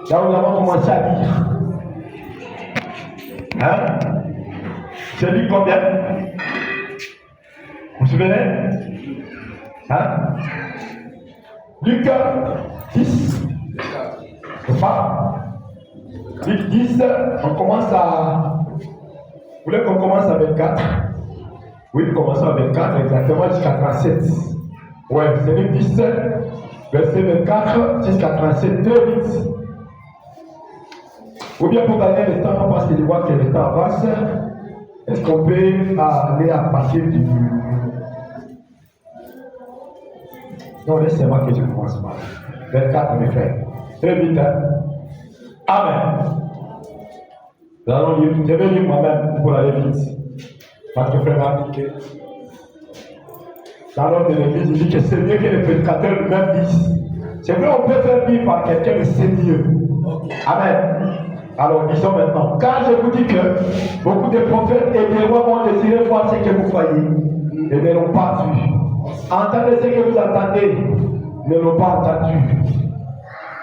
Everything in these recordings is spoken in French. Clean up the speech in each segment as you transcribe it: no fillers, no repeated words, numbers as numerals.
Là, nous avons commencé à lire. Hein? J'ai lu combien? Vous vous souvenez? Hein? Luc 10. C'est pas? Luc 10, on commence à. Vous voulez qu'on commence à 24? Oui, commençons à 24, exactement jusqu'à 37. Ouais, c'est Luc 10, verset 24 jusqu'à 37, très vite. Ou bien pour gagner le temps, parce que je vois que le temps avance, est-ce qu'on peut aller à partir du. Non, laissez-moi que je commence par 24, mes frères. Très vite, hein? Amen. Nous allons lire, je vais lire moi-même pour aller vite. Parce que frère m'a appliqué. Dans l'ordre de l'église, il dit que c'est mieux que les prédicateurs lui-même disent. C'est vrai, on peut faire vivre par quelqu'un, mais c'est mieux. Amen. Alors, disons maintenant, car je vous dis que beaucoup de prophètes et des rois ont désiré voir ce que vous voyez et ne l'ont pas vu. Entendez ce que vous entendez, ne l'ont pas entendu.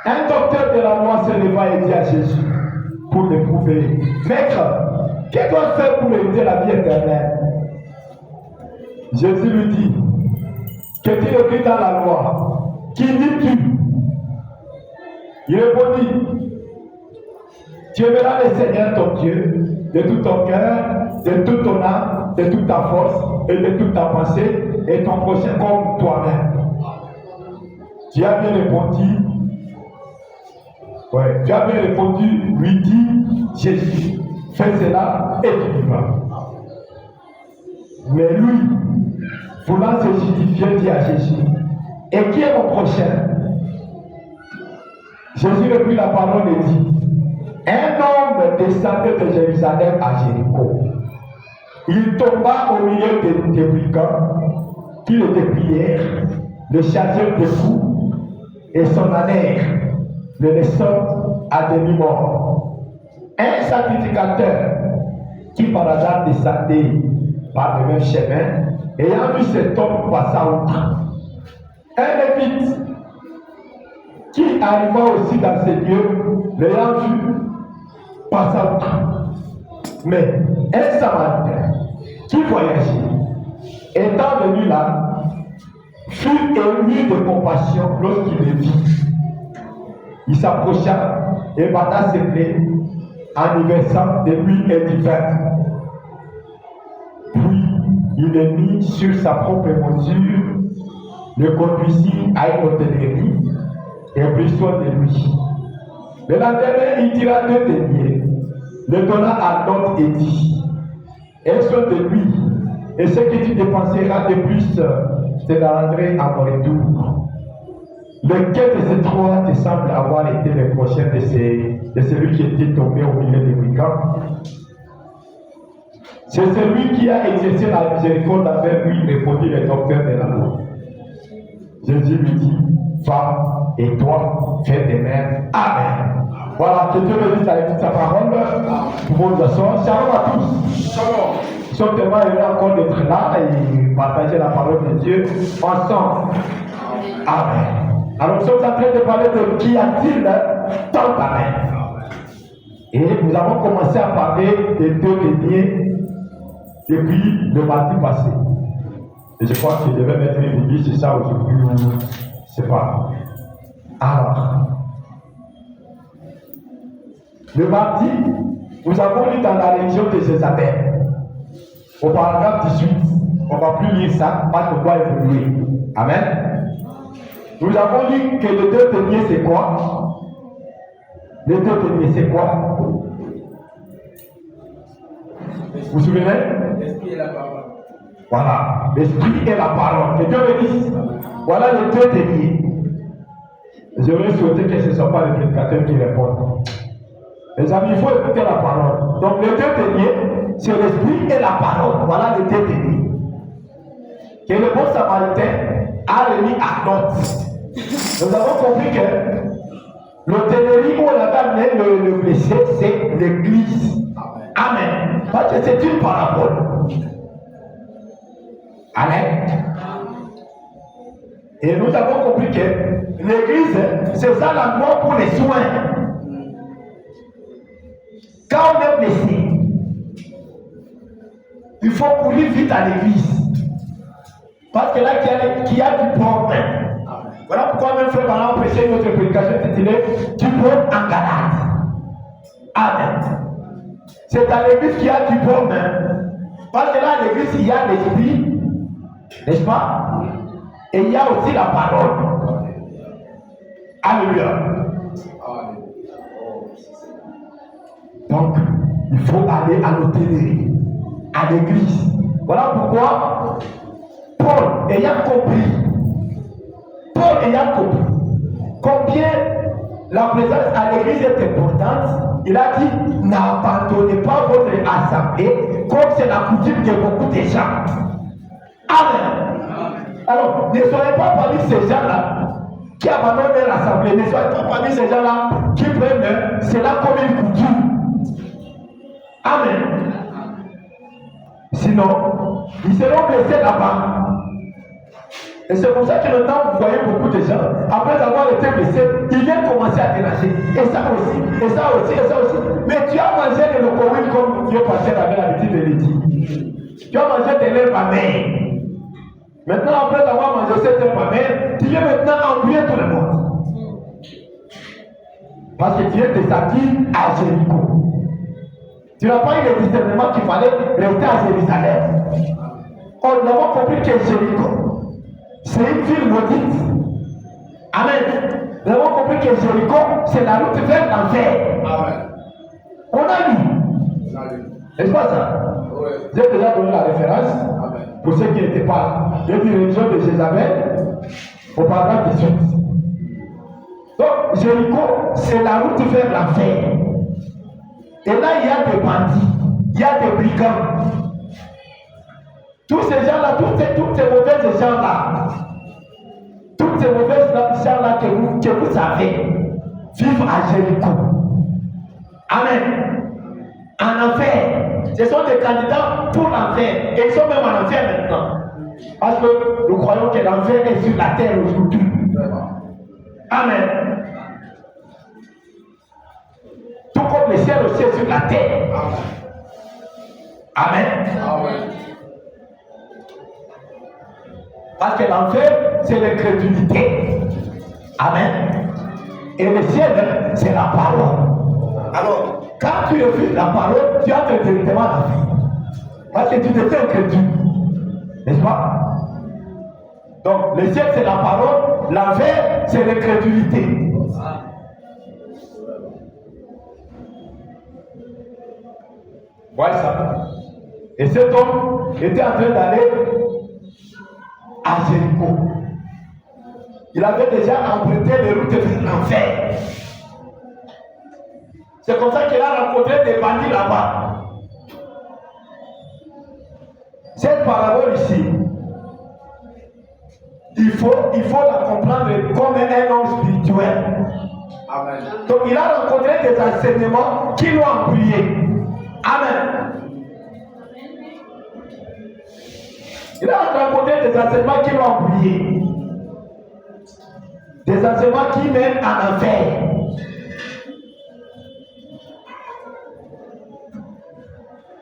Un docteur de la loi se leva et dit à Jésus, pour l'éprouver, Maître, que dois-je faire pour hériter la vie éternelle? Jésus lui dit, qu'est-il écrit dans la loi? Qui dis-tu? Il répondit, tu aimeras le Seigneur ton Dieu de tout ton cœur, de toute ton âme, de toute ta force et de toute ta pensée, et ton prochain comme toi-même. Tu as bien répondu. Ouais, tu as bien répondu, lui dit Jésus, fais cela et tu vivras. Mais lui, voulant se justifier, dit à Jésus, et qui est mon prochain? Jésus reprit la parole et dit, un homme descendait de Jérusalem à Jéricho. Il tomba au milieu des brigands qui le déplièrent, le chargèrent de coups et s'en allèrent, le laissant à demi-mort. Un sacrificateur qui par hasard descendait par le même chemin, ayant vu cet homme passer outre. Un lévite qui arriva aussi dans ces lieux, l'ayant vu, passa outre. Mais un Samaritain qui voyageait, étant venu là, fut ému de compassion lorsqu'il le vit. Il s'approcha et battit ses plaies en y versant de l'huile et du vin. Puis il le mit sur sa propre mesure, le conduisit à une hôtellerie et prit soin de lui. Le lendemain, il tira 2 deniers, le donna à l'autre et dit, aie soin de lui, et ce que tu dépenseras de plus, c'est d'entrer à mon retour. Lequel de ces 3 te semble avoir été le prochain de celui qui était tombé au milieu des brigands? C'est celui qui a exercé la miséricorde envers lui, répondit le docteur de la loi. Jésus lui dit, va et toi, fais de même. Amen. Voilà, que Dieu bénisse avec sa parole. Pour nous asseoir. Shalom à tous. Shalom. Nous sommes tellement heureux encore d'être là et partager la parole de Dieu ensemble. Amen. Alors nous sommes en train de parler de qu'y a-t-il tant d'Amen. Et nous avons commencé à parler des 2 deniers depuis le mardi passé. Et je crois que je devais mettre une vidéo sur ça aujourd'hui, je ne sais pas. Alors, le mardi, nous avons lu dans la région de Jézabel, au paragraphe 18. On ne va plus lire ça parce qu'on doit évoluer. Amen. Nous avons dit que les 2 deniers, c'est quoi? Les 2 deniers, c'est quoi? Vous vous souvenez? L'esprit et la parole. Voilà, l'esprit et la parole. Que Dieu bénisse. Voilà les 2 deniers. Je vais souhaiter que ce ne soit pas les prédicateurs qui répondent. Les amis, il faut écouter la parole. Donc les 2 deniers, c'est l'esprit et la parole. Voilà les 2 deniers. Que le bon Samaritain a remis à l'autre. Nous avons compris que l'hôtellerie où on a amené le blessé, c'est l'église. Amen. Parce que c'est une parabole. Amen. Et nous avons compris que L'église, c'est ça l'endroit pour les soins. Quand on est blessé, il faut courir vite à l'église. Parce que là, il y a du problème. Voilà pourquoi même frère Bernard a prêché notre prédication intitulée du problème en galade. Amen. C'est à l'église qu'il y a du problème. Parce que là, à l'église, il y a l'esprit, n'est-ce pas? Et il y a aussi la parole. Alléluia. Donc, il faut aller à l'hôtellerie, à l'église. Voilà pourquoi Paul ayant compris combien la présence à l'église est importante, il a dit n'abandonnez pas votre assemblée comme c'est la coutume de beaucoup de gens. Amen. Alors, ne soyez pas parmi ces gens-là qui abandonnent l'assemblée, ne soyez pas parmi ces gens-là qui prennent cela comme une coutume. Amen. Sinon, ils seront blessés là-bas. Et c'est pour ça que maintenant, vous voyez beaucoup de gens, après avoir été blessés, ils viennent commencer à déranger. Et ça aussi, et ça aussi, et ça aussi. Mais tu as mangé de l'ocorine comme Dieu pasteur avait l'habitude de le dire. Tu as mangé de l'herbe amère. Maintenant, après avoir mangé cette herbe amère, tu viens maintenant ennuyer tout le monde. Parce que tu es descendu à Jéricho. Tu n'as pas eu le discernement qu'il fallait rester à Jérusalem. Nous avons compris que Jéricho, c'est une ville maudite. Amen. Nous avons compris que Jéricho, c'est la route vers l'enfer. Amen. On a lu. N'est-ce pas ça? Oui. J'ai déjà donné la référence. Amen. Pour ceux qui n'étaient pas là. J'ai dit région de Jézabel au paragraphe 18. Donc, Jéricho, c'est la route vers l'enfer. Et là, il y a des bandits, il y a des brigands. Tous ces gens-là, toutes ces mauvaises gens-là, toutes ces mauvaises gens-là que vous savez, vivent à Jéricho. Amen. En enfer. Ce sont des candidats pour l'enfer. Et ils sont même en enfer maintenant. Parce que nous croyons que l'enfer est sur la terre aujourd'hui. Amen. Tout comme le ciel aussi est sur la terre. Amen. Amen. Parce que l'enfer, c'est l'incrédulité. Amen. Et le ciel, c'est la parole. Alors, quand tu refuses la parole, tu entres directement dans la vie. Parce que tu te fais incrédule. N'est-ce pas? Donc, le ciel, c'est la parole. L'enfer, c'est l'incrédulité. Voilà ça. Et cet homme était en train d'aller à Jéricho. Il avait déjà emprunté les routes vers l'enfer. C'est comme ça qu'il a rencontré des bandits là-bas. Cette parabole ici, il faut la comprendre comme un homme spirituel. Amen. Donc il a rencontré des enseignements qui l'ont appuyé. Amen. Il a rencontré des enseignements qui l'ont oublié. Des enseignements qui mènent en enfer.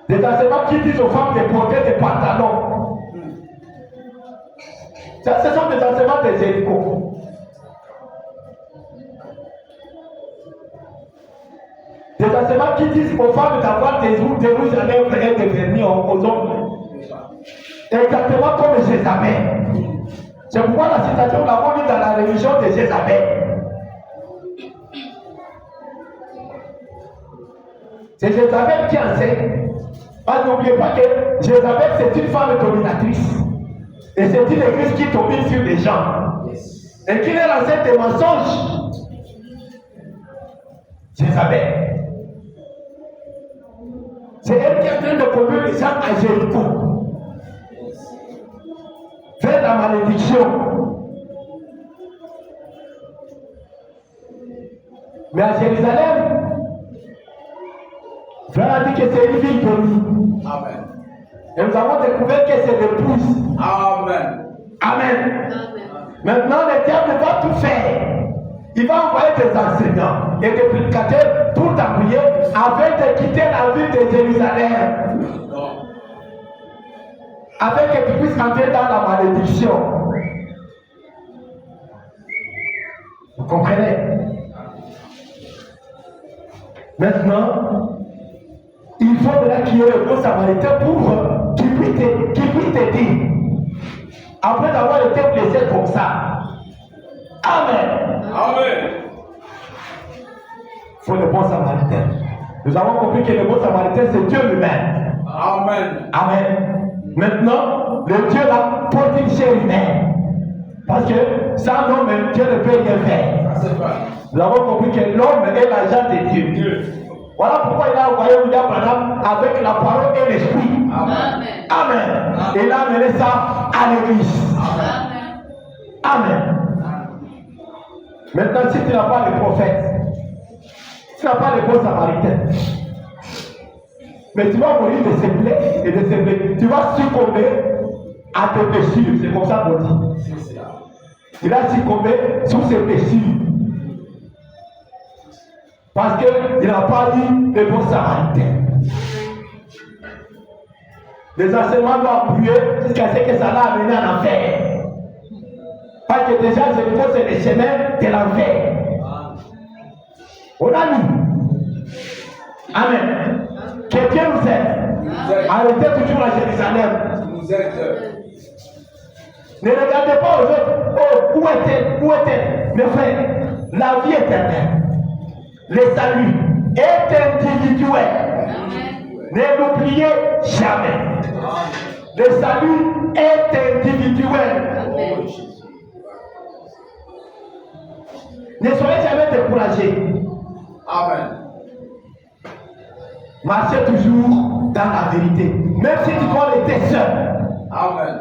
Des enseignements qui disent aux femmes de porter des pantalons. Ça, ce sont des enseignements de Jéricho. Des enseignements qui disent aux femmes d'avoir des rouges à lèvres et des vernis aux hommes. Exactement comme Jézabel. C'est pourquoi la citation nous l'avons lue dans la religion de Jézabel. C'est Jézabel qui enseigne. N'oubliez pas que Jézabel, c'est une femme dominatrice. Et c'est une église qui domine sur les gens. Et qui leur enseigne des mensonges. Jézabel. C'est elle qui est en train de conduire les gens à Jéricho. Vers la malédiction. Mais à Jérusalem, Frère a dit que c'est une ville bénie. Amen. Et nous avons découvert que c'est l'épouse. Amen. Amen. Amen. Maintenant, le diable va tout faire. Il va envoyer des enseignants et des prédicateurs pour t'appuyer afin de quitter la ville de Jérusalem. Afin que tu puisses entrer dans la malédiction. Vous comprenez? Maintenant, il faut qu'il y ait le bon samaritain pour qu'il puisse t'aider. Après avoir été blessé comme ça. Amen. Amen. Il faut le bon samaritain. Nous avons compris que le bon samaritain, c'est Dieu lui-même. Amen. Amen. Maintenant, le Dieu là porte une chair humaine. Parce que sans l'homme, Dieu ne peut rien faire. Nous avons compris que l'homme est l'agent de Dieu. Voilà pourquoi il a envoyé William Branham avec la parole et l'esprit. Amen. Amen. Et il a amené ça à l'église. Amen. Maintenant, si tu n'as pas le prophète, si tu n'as pas le bon samaritain, mais tu vas mourir de ses plaies et de ses plaies. Tu vas succomber à tes blessures. C'est comme ça qu'on dit. Il a succombé sous ses blessures. Parce qu'il n'a pas dit le bon samaritain. Les enseignements doivent appuyer jusqu'à ce que ça l'a amené en enfer. Parce que déjà, c'est le chemin de l'enfer. On a lu. Amen. Que Dieu nous aide. Arrêtez toujours à Jérusalem. Ne regardez pas aux autres. Oh, où est-elle? Où est-elle? Mes frères, la vie éternelle, le salut est individuel. Ne l'oubliez jamais. Le salut est individuel. Ne soyez jamais découragés. Amen. Marchez toujours dans la vérité. Même si tu dois rester seul. Amen.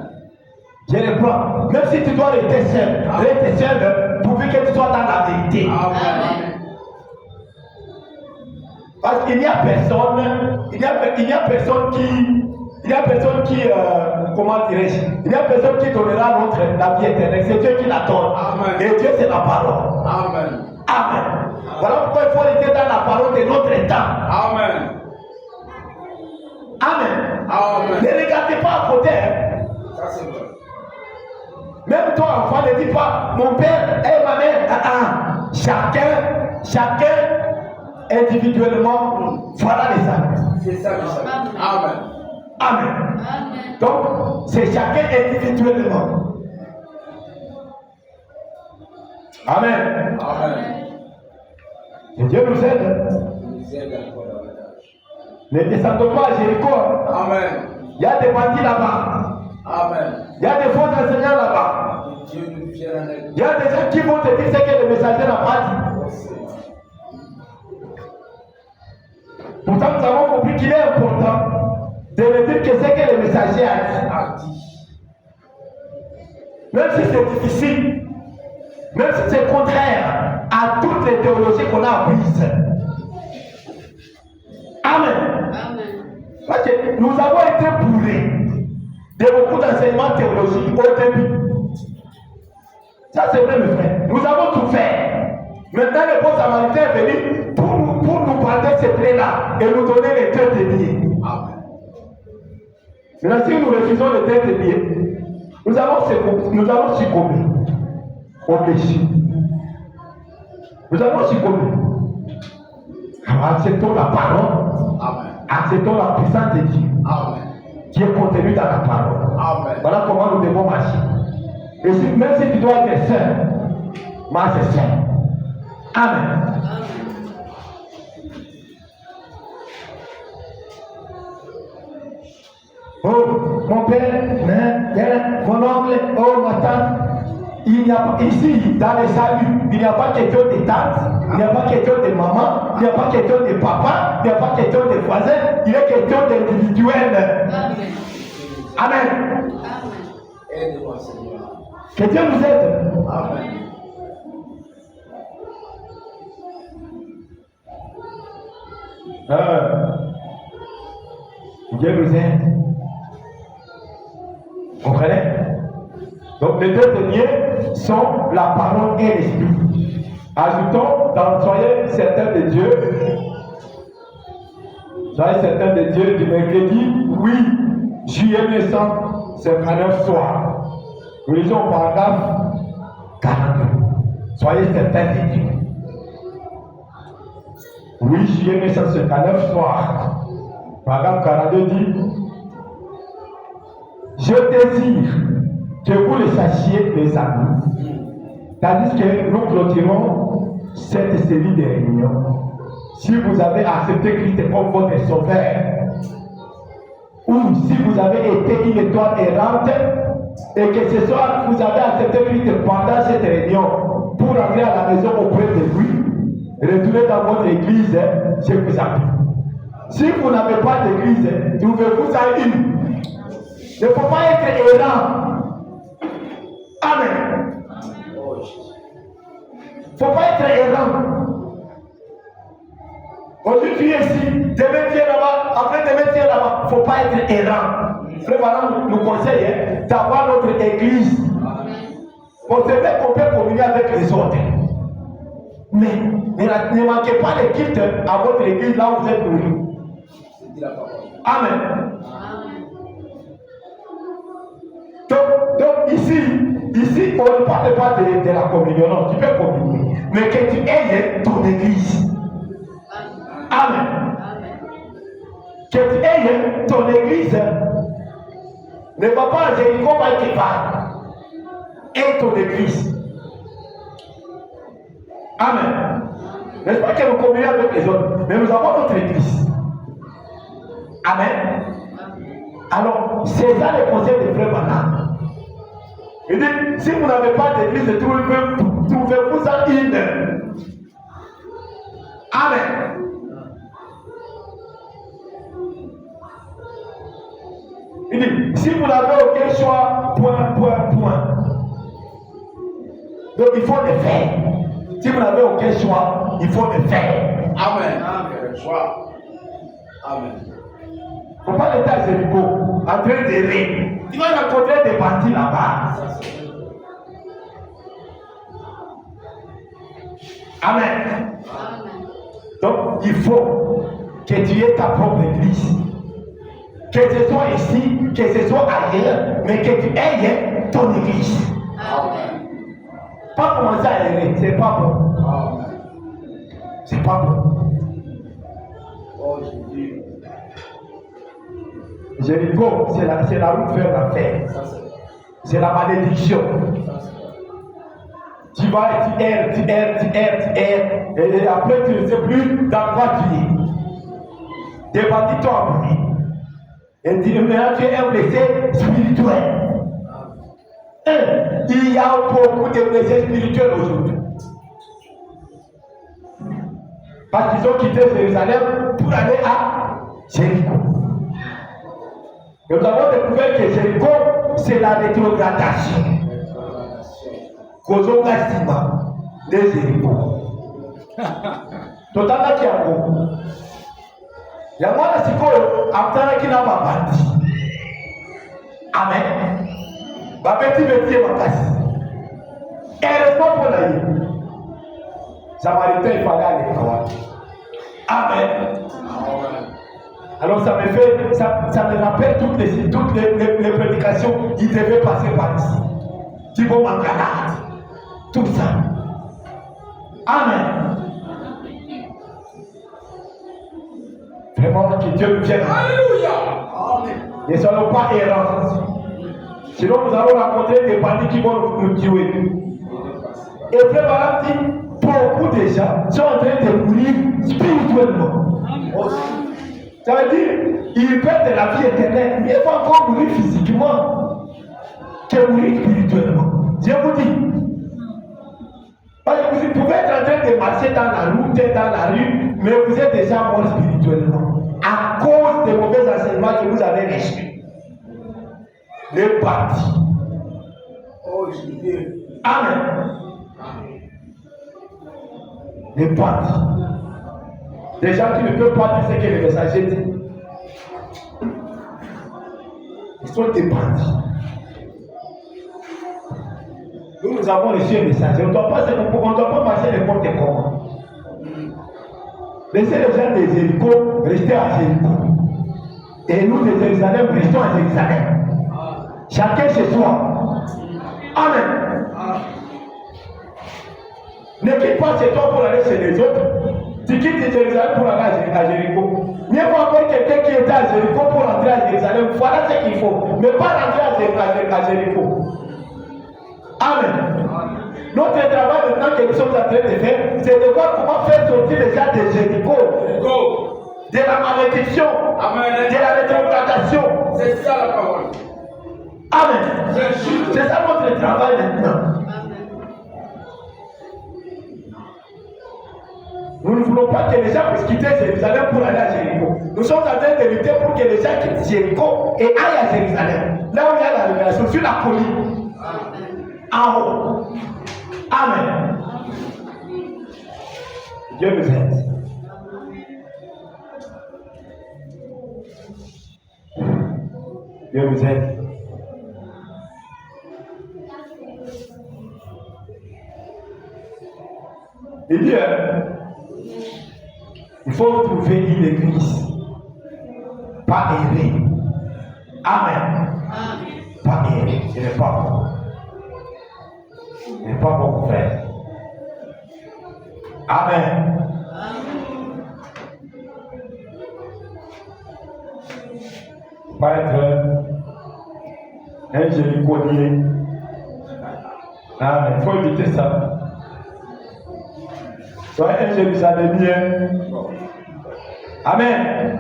Je le crois. Même si tu dois rester seul, pourvu que tu sois dans la vérité. Amen. Parce qu'il n'y a personne, comment dirais-je, il n'y a personne qui donnera la vie éternelle. C'est Dieu qui la donne. Amen. Et Dieu, c'est la parole. Amen. Amen. Voilà pourquoi il faut rester dans la parole de notre temps. Amen. Amen. Amen. Ne regardez pas à côté. Ça c'est vrai. Même toi, enfant, ne dis pas mon père et ma mère. Chacun individuellement, voilà les actes. C'est ça que ça veut. Amen. Amen. Amen. Donc, c'est chacun individuellement. Amen. Amen. Que Dieu nous aide. Nous aide encore davantage. Ne descendons pas à Jéricho. Amen. Il y a des bandits là-bas. Amen. Il y a des faux enseignants là-bas. Dieu nous vient en aide. Il y a des gens qui vont te dire ce que le messager n'a pas dit. Pourtant, nous avons compris qu'il est important de me dire que ce que le messager a dit. Même si c'est difficile, même si c'est contraire à toutes les théologies qu'on a apprises. Amen. Amen. Parce que nous avons été bourrés de beaucoup d'enseignements théologiques au début. Ça, c'est vrai, mes frères. Nous avons tout fait. Maintenant, le bon samaritain est venu pour nous parler de ces plaies-là et nous donner les têtes de liés. Amen. Maintenant, si nous refusons les têtes de liés, nous allons succomber au péché. Nous allons succomber. Alors, acceptons la parole. Amen. Acceptons la puissance de Dieu Amen. qui est contenue dans la parole. Amen. Voilà comment nous devons marcher. Et même si tu dois être seul, marche seul. Amen. Oh, mon père, mon oncle, oh, ma tante, il n'y a pas ici, dans les saluts, il n'y a pas question de tante, il n'y a pas question de maman, il n'y a pas question de papa, il n'y a pas question de voisin, il est question d'individuel. Amen. Amen. Amen. Aide-moi, Seigneur. Que Dieu nous aide. Amen. Dieu nous aide. Comprenez? Donc les deux derniers, sont la parole et l'esprit. Ajoutons, soyez certains de Dieu. Soyez certains de Dieu du mercredi 8 juillet 1959 soir. Nous lisons au paragraphe 42. Soyez certains de Dieu. 8 juillet 1959 soir. Paragraphe 42 dit: je désire que vous le sachiez, mes amis, tandis que nous clôturons cette série de réunions. Si vous avez accepté Christ comme votre sauveur, ou si vous avez été une étoile errante, et que ce soir vous avez accepté Christ pendant cette réunion pour entrer à la maison auprès de lui, retournez dans votre église, je vous appelle. Si vous n'avez pas d'église, trouvez-vous en une. Il ne faut pas être errant. Amen. Il ne faut pas être errant. Aujourd'hui tu es ici, demain tu es là-bas, après demain tu es là-bas. Il ne faut pas être errant. Frère Madame nous conseille d'avoir notre église. Bon, c'est vrai qu'on peut communier avec les autres. Mais ne manquez pas les kits à votre église là où vous êtes nourris. Amen. Donc ici, on ne parle pas de la communion, non, tu peux communier, mais que tu aies ton église. Amen. Que tu aies ton église. Ne va pas à Jéricho, va être pas. Et ton église. Amen. N'est-ce pas que nous communions avec les autres, mais nous avons notre église. Amen. Alors, c'est ça le conseil de Frère Branham. Il dit, si vous n'avez pas d'église, trouvez-vous en une. Amen. Il dit, si vous n'avez aucun choix, point. Donc il faut le faire. Si vous n'avez aucun choix, il faut le faire. Amen. Amen. Choix. Amen. Il ne faut pas être à Jéricho, en train de rire. Tu vas rencontrer des bandits là-bas. Amen. Donc, il faut que tu aies ta propre église. Que ce soit ici, que ce soit ailleurs, mais que tu aies ton église. Amen. Pas commencer à errer, c'est pas bon. Amen. C'est pas bon. Oh, Jésus. Jéricho, c'est la route vers l'enfer. C'est la malédiction. Tu vas et tu erres, et après tu ne sais plus dans quoi tu es. Des bandits t'ont appris. Et maintenant tu es un blessé spirituel. Il y a beaucoup de blessés spirituels aujourd'hui. Parce qu'ils ont quitté Jérusalem pour aller à Jéricho. Et nous avons découvert que Jéricho, c'est la rétrogradation. Kozonga Sima de Jéricho. Totala Kiango. Yamwana Sikoyo, Amtana Kinamba Bandi. Amen. Babeti Beti Makasi. Et restons pour la vie. Samaritain, il fallait aller voir. Amen. Alors ça me rappelle toutes les prédications qui devaient passer par ici. Thibaut Mangalade. Tout ça. Amen. Vraiment que Dieu nous vienne. Alléluia. Amen. Ne soyons pas errants. Sinon nous allons rencontrer des bandits qui vont nous tuer. Et Frère Branham dit, beaucoup de gens sont en train de mourir spirituellement. Ça veut dire, ils perdent de la vie éternelle, mais ils vont encore mourir physiquement que mourir spirituellement. Je vous dis. Parce que vous pouvez être en train de marcher dans la route, dans la rue, mais vous êtes déjà mort spirituellement. À cause des mauvais enseignements que vous avez reçus. Les partis. Oh, Jésus. Amen. Les partis. Des gens qui ne peuvent pas dire ce que le messager dit. Ils sont des bandits. Nous avons reçu un message. On ne doit pas marcher n'importe comment. Laissez les gens des Jéricho rester à Jéricho. Et nous, de Jérusalem, restons à Jérusalem. Chacun chez soi. Amen. Ne quitte pas chez toi pour aller chez les autres. Tu quittes Jérusalem pour aller à Jéricho. Mieux vaut encore quelqu'un qui était à Jéricho pour rentrer à Jérusalem. Voilà ce qu'il faut. Mais pas rentrer à Jéricho. Amen. Notre travail maintenant que nous sommes en train de faire, c'est de voir comment faire sortir les gens de Jéricho, de la malédiction, de la rétrogradation. C'est ça la parole. Amen. C'est ça notre travail maintenant. Nous ne voulons pas que les gens puissent quitter Jérusalem pour aller à Jéricho. Nous sommes en train de lutter pour que les gens quittent Jéricho et aillent à Jérusalem. Là où il y a la révélation, sur la colline. En haut. Amen. Dieu nous aide. Dieu nous aide. Il dit, il faut trouver une église. Pas errer. Amen. Pas errer. Ce n'est pas bon. Ce n'est pas bon, mon frère. Amen. Pas être un Jérichonnier. Amen. Il faut éviter ça. Soyez un Jérusalemien. Amen.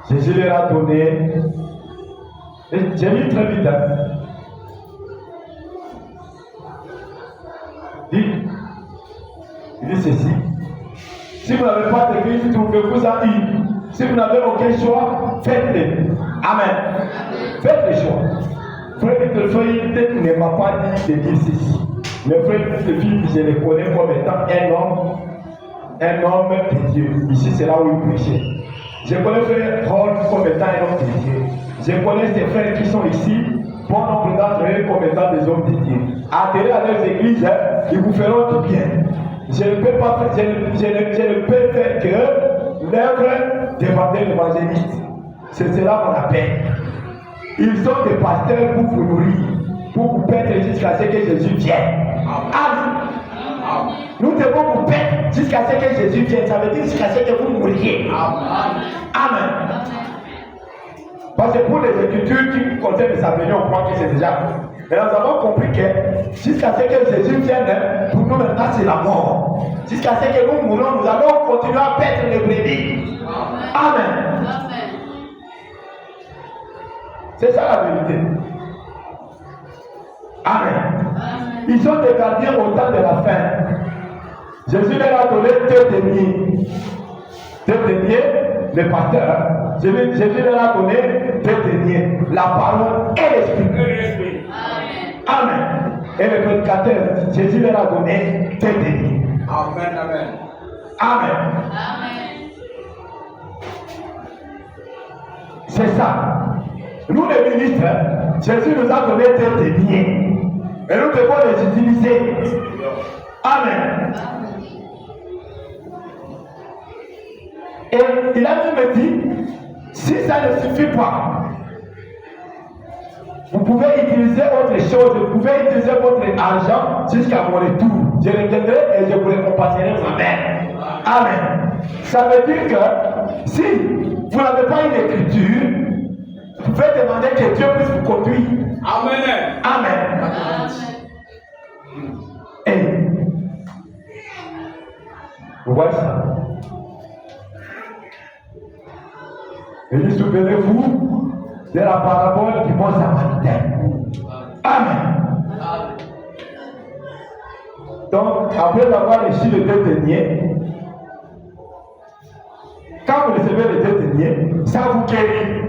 Jésus leur a donné. Et j'ai mis très vite. Il dit ceci. Si vous n'avez pas d'église, trouvez-vous en une. Si vous n'avez aucun choix, faites-le. Amen. Faites le choix. Frère Mittelfeuille ne m'a pas dit de dire ceci. Mais frère Mittelfeuille, je le connais comme étant un homme de Dieu. Ici, c'est là où il prêchait. Je connais frère Paul comme étant un homme de Dieu. Je connais ces frères qui sont ici, bon nombre d'entre eux comme étant des hommes de Dieu. Adhérez à leurs églises, ils vous feront du bien. Je ne peux pas faire, je ne peux faire que l'œuvre d'évangile évangéliste. C'est cela mon appel. Ils sont des pasteurs pour vous nourrir, pour vous perdre jusqu'à ce que Jésus vienne. Amen. Nous devons vous perdre jusqu'à ce que Jésus vienne. Ça veut dire jusqu'à ce que vous mouriez. Amen. Parce que pour les Écritures qui concernent sa venue, on croit que c'est déjà. Mais nous avons compris que jusqu'à ce que Jésus vienne, pour nous maintenant c'est la mort. Jusqu'à ce que nous mourons, nous allons continuer à perdre les brebis. Amen. C'est ça la vérité. Amen. Ils sont des gardiens au temps de la fin. Jésus leur a donné deux deniers. Deux deniers, les pasteurs. Jésus leur a donné deux deniers. La parole et l'esprit. Amen. Et le prédicateur, Jésus leur a donné deux deniers. Amen. Amen. Amen. C'est ça. Nous les ministres, Jésus nous a donné deux deniers. Et nous devons les utiliser. Amen. Et il a même dit, si ça ne suffit pas, vous pouvez utiliser autre chose, vous pouvez utiliser votre argent jusqu'à mon retour. Je reviendrai et je vous récompenserai moi-même. Amen. Ça veut dire que si vous n'avez pas une écriture, vous pouvez demander que Dieu puisse vous conduire. Amen. Amen. Et vous voyez ça? Et dit, souvenez-vous de la parabole du bon samaritain. Amen. Donc, après avoir reçu les deux deniers, quand vous recevez les deux deniers, ça vous guérit.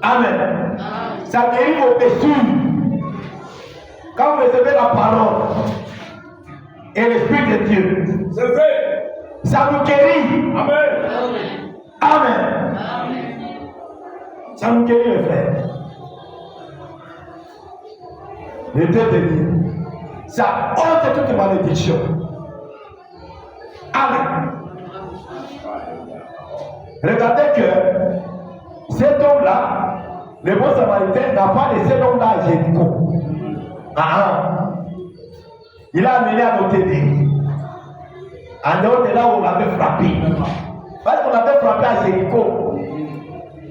Amen. Ça guérit vos péchés. Quand vous recevez la parole et l'Esprit de Dieu, C'est fait. ça vous guérit. Amen. Amen. Ça nous guérit, mes frères. Ne détenir. Ça ôte toute malédiction. Amen. Regardez que cet homme-là, le bon samaritain, n'a pas laissé l'homme-là à Jéricho. Il a amené à l'hôtellerie. En dehors de là où on l'avait frappé. Parce qu'on avait frappé à Jéricho.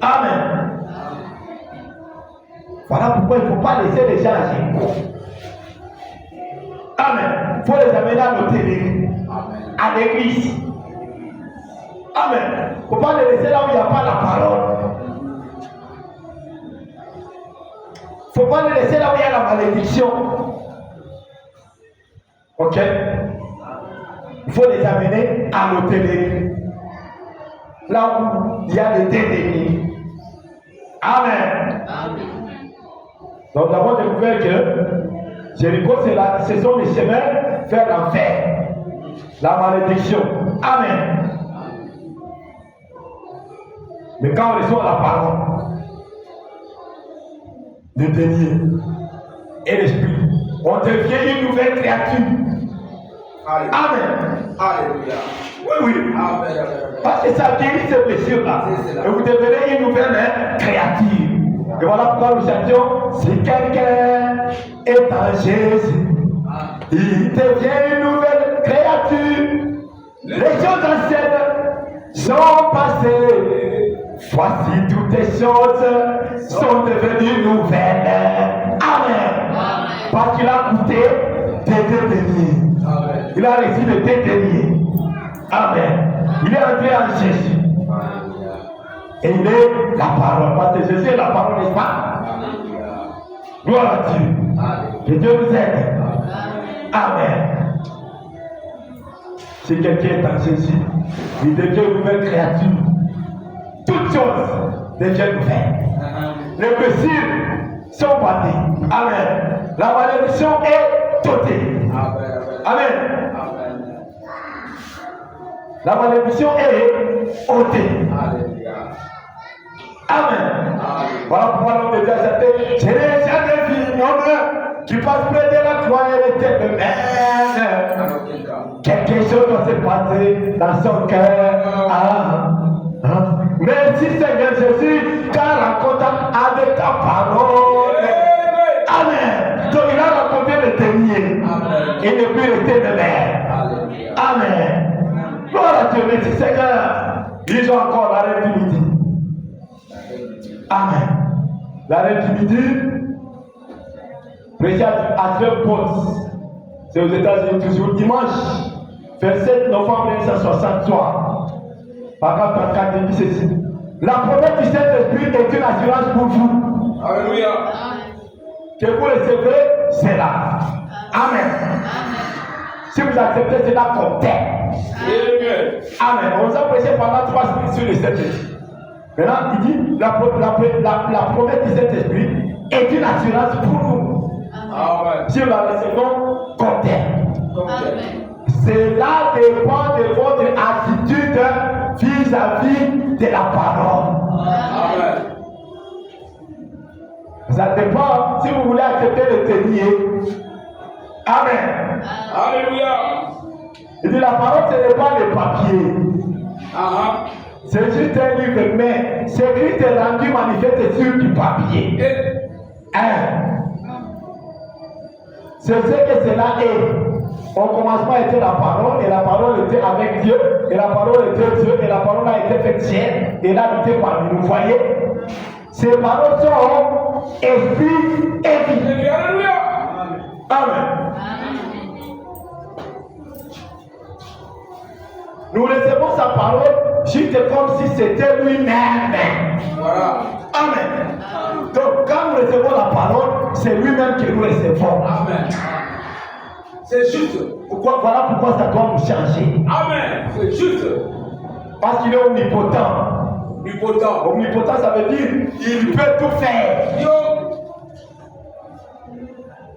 Amen. Voilà pourquoi il ne faut pas laisser les gens à Jéricho. Amen. Il faut les amener à l'hôtellerie, à l'église. Amen. Il ne faut pas les laisser là où il n'y a pas la parole. Il ne faut pas les laisser là où il y a la malédiction. Ok? Il faut les amener à l'hôtellerie. Là où il y a les dédaignés. Amen. Donc nous avons découvert que Jéricho, ce sont les chemins vers l'enfer. La malédiction. Amen. Mais quand on reçoit la parole, le dénier et l'esprit, on devient une nouvelle créature. Amen. Alléluia. Oui. Amen. Parce que ça guérit ces blessures-là. Et vous devenez une nouvelle créature. Et voilà pourquoi nous chantions, si quelqu'un est en Jésus, il devient une nouvelle créature. Les choses anciennes sont passées. Voici toutes les choses sont devenues nouvelles. Amen. Parce qu'il a goûté des dédaignés. Il a reçu des dédaignés. Amen. Il est entré en Jésus. Et il est la parole. Parce que Jésus est la parole, n'est-ce pas? Gloire à Dieu. Que Dieu nous aide. Amen. Si quelqu'un est en Jésus, il devient une nouvelle créature. Toutes choses deviennent nouvelles. Les blessures sont battues. Amen. La malédiction est ôtée. Amen. La malédiction est ôtée. Amen. Voilà pourquoi l'homme de Dieu a chanté. Je n'ai jamais vu un homme qui passe près de la croix et était de même. Quelque chose doit se passer dans son cœur. Merci Seigneur Jésus, car rencontre avec ta parole. Amen. Donc il a rencontré le dernier. Et ne plus rester de même. Amen. Gloire à Dieu, merci Seigneur. Lisons encore l'arrêt du midi. Amen. L'arrêt du midi, prêché à Trevport. C'est aux États-Unis, toujours dimanche, 27 novembre 1963. Paragraphe 34, il dit ceci. La promesse du Saint-Esprit est une assurance pour vous. Alléluia. Que vous recevez, c'est là. Amen. Si vous acceptez cela comme tel. Amen. On vous a prêché pendant 3 semaines sur le Saint-Esprit. Maintenant, il dit la promesse du Saint-Esprit est une assurance pour nous. Amen. Si nous la recevons comme tel. Cela dépend de votre attitude vis-à-vis de la parole. Amen. Ça dépend si vous voulez accepter le tenir. Amen. Alléluia. Il dit la parole, ce n'est pas le papier. C'est juste un livre, mais c'est Christ est rendu manifeste sur du papier. C'est ce que cela est. Au commencement était la parole, et la parole était avec Dieu, et la parole était Dieu, et la parole a été faite chair, et elle a habité parmi nous. Vous voyez? Ces paroles sont esprit et vie. Alléluia. Amen. Nous recevons sa parole juste comme si c'était lui-même. Voilà. Amen. Donc, quand nous recevons la parole, c'est lui-même que nous recevons. Amen. C'est juste. Voilà pourquoi ça doit nous changer. Amen. C'est juste. Parce qu'il est omnipotent. Omnipotent. Omnipotent, ça veut dire il peut tout faire. Yo.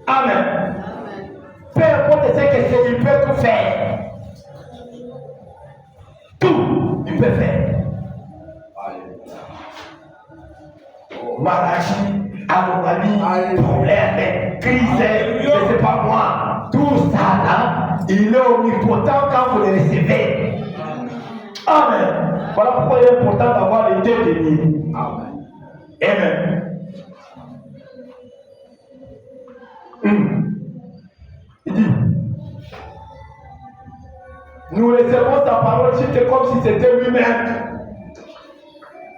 Amen. Peu importe ce que c'est, il peut tout faire. Tout, il peut faire. maladie, anomalie, problème, crise, je ne sais pas moi. Tout ça là, il est omnipotent quand vous le recevez. Amen. Voilà pourquoi il est important d'avoir les deux bénis. Amen. Amen. Il dit, nous recevons sa parole comme si c'était lui-même.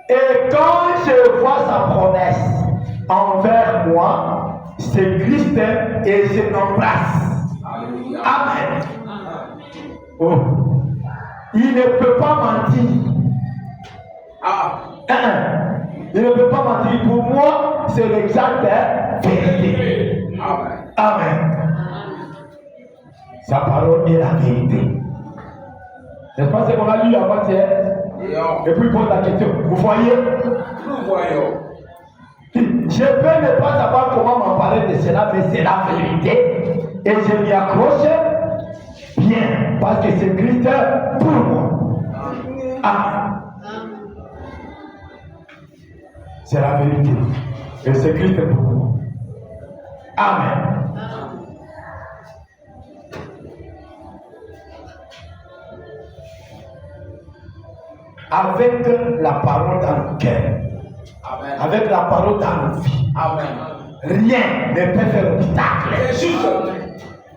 Et quand je vois sa promesse envers moi, c'est Christ et je l'embrasse. Amen. Oh. Il ne peut pas mentir. Il ne peut pas mentir. Pour moi, c'est l'exacte vérité. Amen. Sa parole est la vérité. N'est-ce pas ce qu'on a lu avant-hier? Et puis il pose la question. Vous voyez? Nous voyons. Je peux ne pas savoir comment m'emparer de cela, mais c'est la vérité. Et je m'y accroche bien, parce que c'est Christ pour moi. Amen. C'est la vérité. Et c'est Christ pour moi. Amen. Avec la parole dans le cœur, avec la parole dans nos vies, rien ne peut faire obstacle. C'est juste.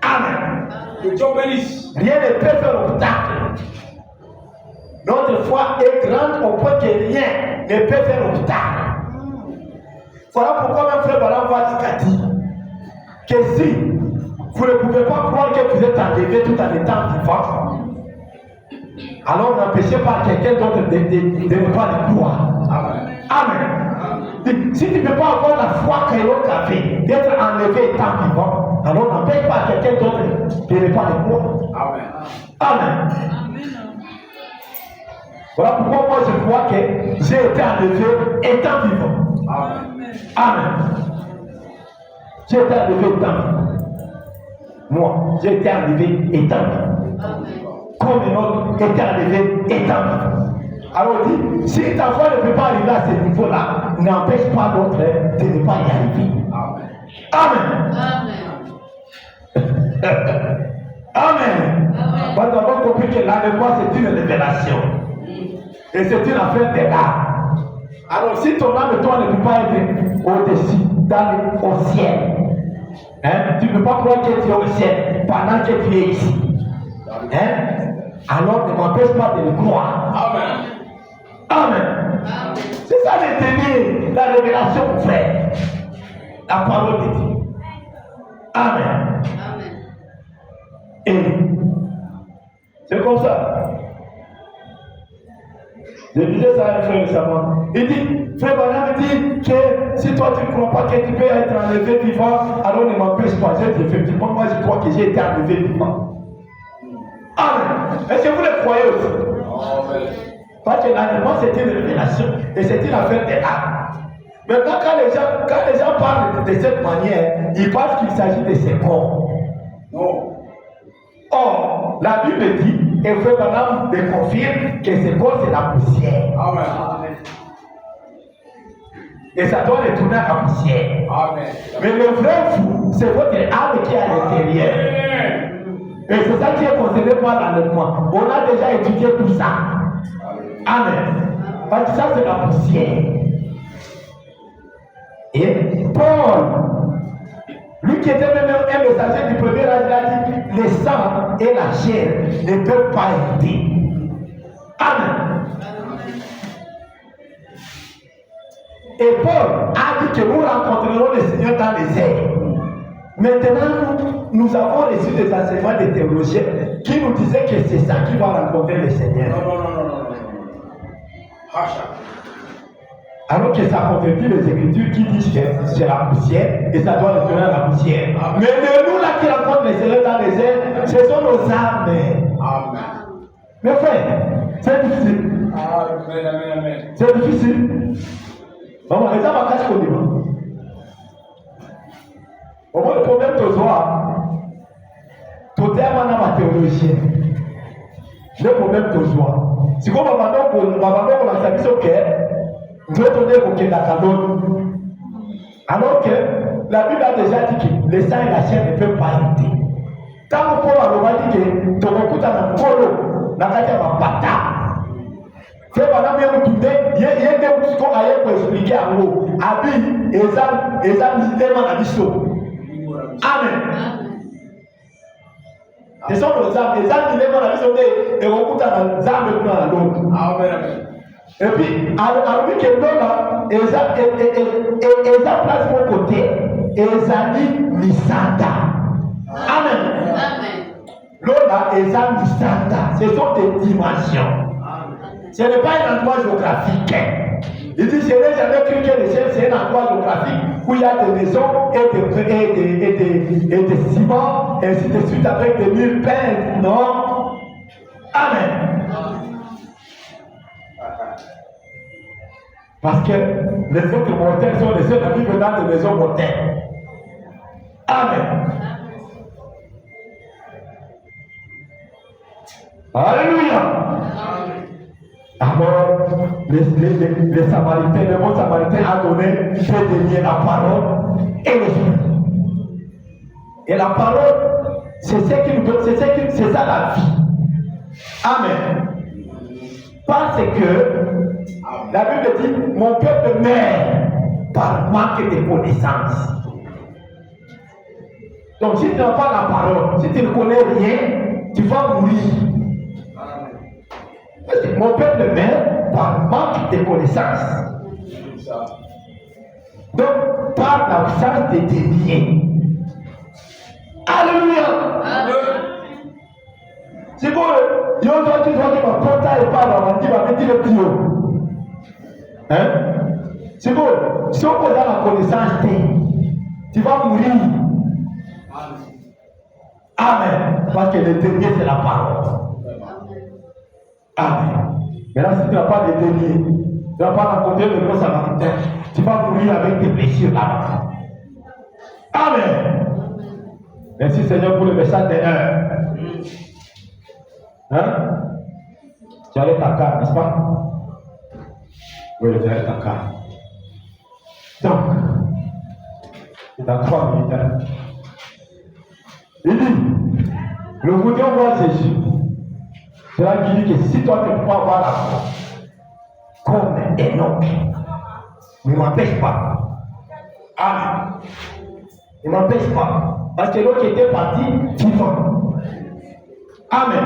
Amen. Que Dieu bénisse. Rien ne peut faire obstacle. Notre foi est grande au point que rien ne peut faire obstacle. Voilà pourquoi même frère Balam va dire que si vous ne pouvez pas croire que vous êtes enlevé tout en étant vivant, alors n'empêchez pas quelqu'un d'autre de ne pas le croire. Amen. Si tu ne peux pas avoir la foi que l'autre avait, d'être enlevé étant vivant, alors n'empêche pas quelqu'un d'autre de ne pas le croire. Amen. Voilà pourquoi moi je crois que j'ai été enlevé étant vivant. Amen. J'ai été enlevé étant vivant. Moi, j'ai été enlevé étant vivant. Comme un autre était enlevé étant vivant. Alors on dit, si ta foi ne peut pas arriver à ce niveau-là, n'empêche pas l'autre de ne pas y arriver. Amen. Amen. Nous avons compris que l'enlèvement c'est une révélation. Et c'est une affaire de l'âme. Alors si ton âme, toi, ne peut pas être au-dessus, au ciel, tu ne peux pas croire que tu es au ciel pendant que tu es ici. Alors ne m'empêche pas de le croire. Amen. C'est ça le la révélation, frère. La parole de Dieu. Amen. Et c'est comme ça. Je disais ça à un frère récemment. Il dit, frère Balam dit que si toi tu ne crois pas que tu peux être enlevé vivant, alors ne m'empêche pas. J'ai dit, effectivement, moi je crois que j'ai été enlevé vivant. Amen. Est-ce que vous le croyez aussi? Parce que l'enlèvement c'est une révélation et c'est une affaire de l'âme. Maintenant, quand les gens parlent de cette manière, ils pensent qu'il s'agit de ces corps. Non. Or, la Bible dit, et frère Balam me confirme que ce corps c'est la poussière. Amen. Et ça doit retourner à la poussière. Amen. Mais le vrai vous, c'est votre âme qui est à l'intérieur. Et c'est ça qui est concerné par l'enlèvement. On a déjà étudié tout ça. Amen. Parce que ça c'est la poussière. Et Paul, lui qui était même un messager du premier âge, il a dit, le sang et la chair ne peuvent pas aider. Amen. Et Paul a dit que nous rencontrerons le Seigneur dans les airs. Maintenant, nous avons reçu des enseignements des théologiens qui nous disaient que c'est ça qui va rencontrer le Seigneur. Non. Alors que ça contredit les Écritures qui disent que c'est la poussière et ça doit retourner à la poussière. Amen. Mais nous là qui rencontrons les Seigneur dans les airs, ce sont nos âmes. Amen. Mes frères, c'est difficile. Amen. C'est difficile. Maman, les âmes à cache qu'on dit. Au moins, le problème de toi, tout est à ma théologie. Le problème de toi. Si vous m'avez dit que la salle est OK, nous tournez au Kenda Kadon. Alors que la Bible a déjà dit que le sang et la chair ne peuvent pas lutter. Quand Paul a dit que ton écoute a un colo, n'a pas dit à bata. C'est pendant bien vous tournez, il y a des choses qu'on a pour expliquer à vous. Abi, Ezan, visitez-moi la mission. Amen. Ce sont nos âmes. Les âmes qui viennent dans la mission et on écoute à nos âmes et à l'autre. Amen. Et puis, à lui qui est là, Ezan place mon côté, Ezani Misanda. Amen. L'autre, Ezan Misanda. Ce sont des dimensions. Ce n'est pas un endroit géographique. Il dit, je n'ai jamais cru que le ciel, c'est un endroit géographique où il y a des maisons et des ciments, et ainsi de suite, avec des murs peints. Non. Amen. Parce que les autres mortels sont les seuls à vivre dans des maisons mortelles. Amen. Alléluia. Alors, les Samaritains, le mot Samaritain a donné des deniers, la parole et l'esprit. Et la parole, c'est ce qui nous donne, c'est ça la vie. Amen. Parce que la Bible dit, mon peuple meurt par manque de connaissances. Donc si tu n'as pas la parole, si tu ne connais rien, tu vas mourir. Mon peuple meurt par manque de connaissances. Donc, par l'absence de dénier. Alléluia. C'est bon, il y a d'autres qui vont porter et pas dans la va mettre le plus haut. Hein? C'est bon, si on pose la connaissance, tu vas mourir. Amen. Parce que le dernier, c'est la parole. Amen. Maintenant, si tu n'as pas de denier, tu ne vas pas rencontrer le bon Samaritain, tu vas mourir avec tes blessures là-bas. Amen. Merci Seigneur pour le message de l'heure. Hein? Tu as ta carte, n'est-ce pas? Oui, tu as ta carte. Donc, dans 3 minutes, hein? Il dit, le goudron voit Jésus. C'est là qu'il dit que si toi tu ne peux pas avoir la foi, comme Enoch, ne m'empêche pas. Amen. Ne m'empêche pas. Parce que l'autre était parti vivant. Amen.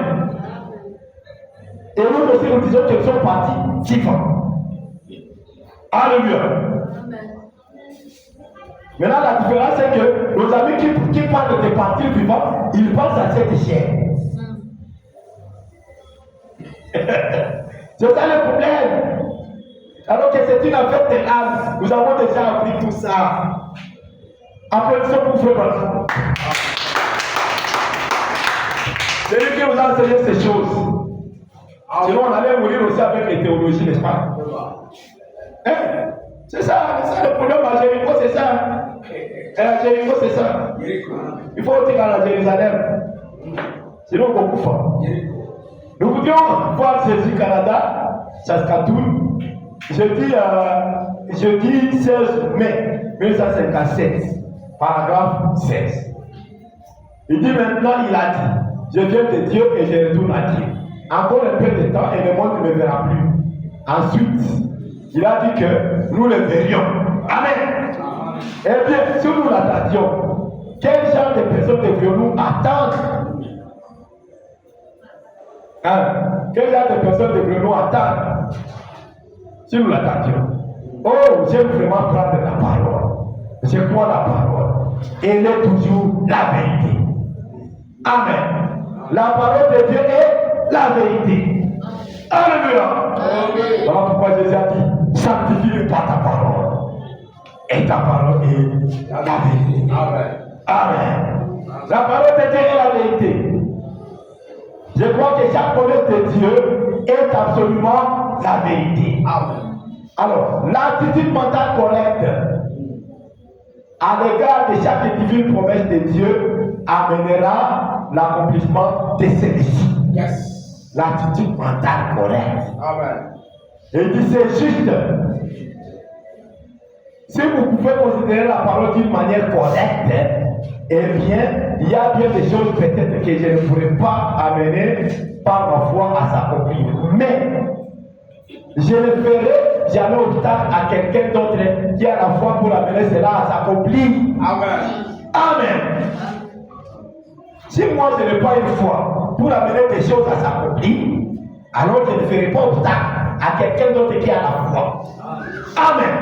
Et nous aussi nous disons qu'ils sont partis vivants. Alléluia. Maintenant la différence c'est que nos amis qui parlent de partir vivants, ils pensent à cette chair. C'est ça le problème. Alors que c'est une affaire de l'âme. Nous avons déjà appris tout ça. Applaudissons pour Frère. C'est lui qui nous a enseigné ces choses. Sinon, on allait mourir aussi avec les théologies, n'est-ce pas? Hein? C'est ça le problème à Jéricho, c'est ça. Et à Jéricho, c'est ça. Il faut dire à la Jérusalem. Sinon, on coupe. Nous voudrions voir Jésus Canada, Saskatoon, jeudi 16 mai 1957, paragraphe 16. Il dit maintenant, il a dit, je viens de Dieu et je retourne à Dieu. Encore un peu de temps et le monde ne me verra plus. Ensuite, il a dit que nous le verrions. Amen. Eh bien, si nous l'attendions, quel genre de personnes devrions-nous attendre? Quel genre de personnes devrions-nous attendre si nous l'attendions? Oh, j'aime vraiment prendre la parole. Je crois la parole. Elle est toujours la vérité. Amen. La parole de Dieu est la vérité. Alléluia. Voilà pourquoi Jésus a dit, sanctifie-le par ta parole. Et ta parole est la vérité. Amen. La parole de Dieu est la vérité. Je crois que chaque promesse de Dieu est absolument la vérité. Amen. Alors, l'attitude mentale correcte à l'égard de chaque divine promesse de Dieu amènera l'accomplissement de celle-ci. Yes. L'attitude mentale correcte. Amen. Et il dit c'est juste. Si vous pouvez considérer la parole d'une manière correcte, eh bien, il y a bien des choses peut-être que je ne pourrais pas amener par ma foi à s'accomplir. Mais je ne ferai jamais obstacle à quelqu'un d'autre qui a la foi pour amener cela à s'accomplir. Amen. Amen. Si moi je n'ai pas une foi pour amener des choses à s'accomplir, alors je ne ferai pas obstacle à quelqu'un d'autre qui a la foi. Amen.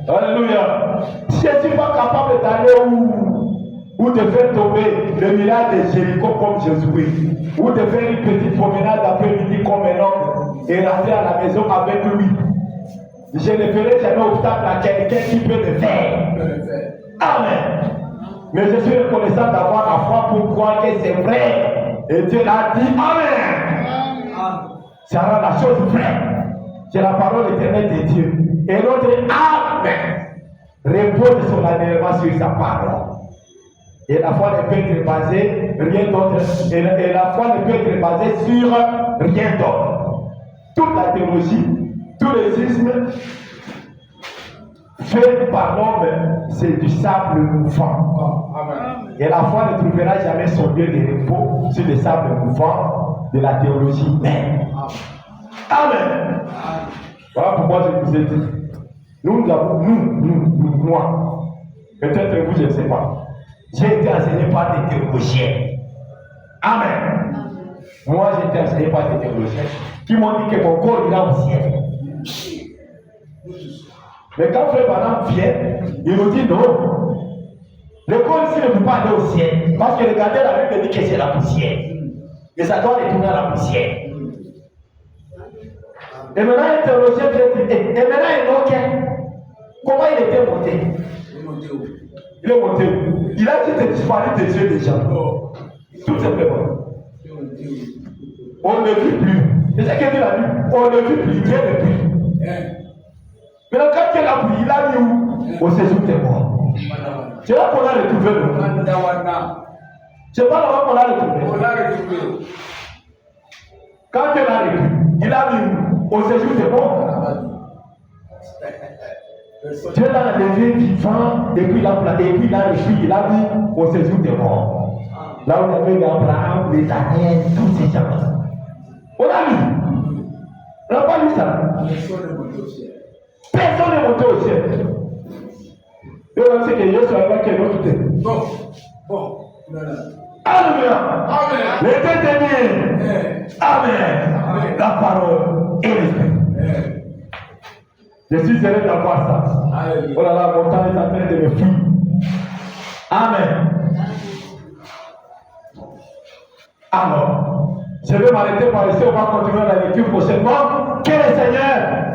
Alléluia. Si tu n'es pas capable d'aller ou de faire tomber le village de Jéricho comme Josué, ou de faire une petite promenade après-midi comme un homme et rentrer à la maison avec lui, je ne ferai jamais obstacle à quelqu'un qui peut le faire. Amen. Mais je suis reconnaissant d'avoir la foi pour croire que c'est vrai. Et Dieu l'a dit Amen. Ça rend la chose vraie. C'est la parole éternelle de Dieu. Et notre Amen repose solennellement sur sa parole. Et la foi ne peut être basée rien d'autre. Et la foi ne peut être basée sur rien d'autre. Toute la théologie, tous les ismes faits par l'homme, c'est du sable mouvant. Amen. Et la foi ne trouvera jamais son lieu de repos sur le sable mouvant de la théologie même. Amen. Voilà pourquoi je vous ai dit. Moi, peut-être vous, je ne sais pas. J'ai été enseigné par des théologiens. Amen. Moi, j'ai été enseigné par des théologiens qui m'ont dit que mon corps ira au ciel. Mais quand Frère Branham vient, il nous dit non. Le corps ici ne peut pas aller au ciel. Parce que regardez, la Bible dit que c'est la poussière. Et ça doit retourner à la poussière. Et maintenant, un théologien vient dire, et maintenant, il est comment il était monté? Il est monté où? Il a dit de disparaître des yeux des gens. Tout simplement. On ne vit plus. C'est ce qu'il dit la Bible. On ne vit plus. Dieu ne vit. Maintenant, quand il a pris, il a mis où? Au séjour des morts. C'est là qu'on a retrouvé le monde. C'est pas là-bas qu'on l'a retrouvé. Quand il a retrouvé, il a mis où? Au séjour des morts. Dieu l'a levé vivant, et puis il a planté, et puis il a reçu, il a mis au séjour des morts. Là où il y avait Abraham, les Daniel, tous ces gens. On a lu. On n'a pas lu ça. Personne n'est monté au ciel. Et on sait que Jésus a vaincu notre tête. Bon. Alléluia. Amen. Les têtes aimées. Amen. La parole et l'esprit. Je suis heureux d'avoir ça. Amen. Oh là là, mon temps est en train de me fuir. Amen. Alors, je vais m'arrêter par ici. On va continuer la lecture prochainement. Que le Seigneur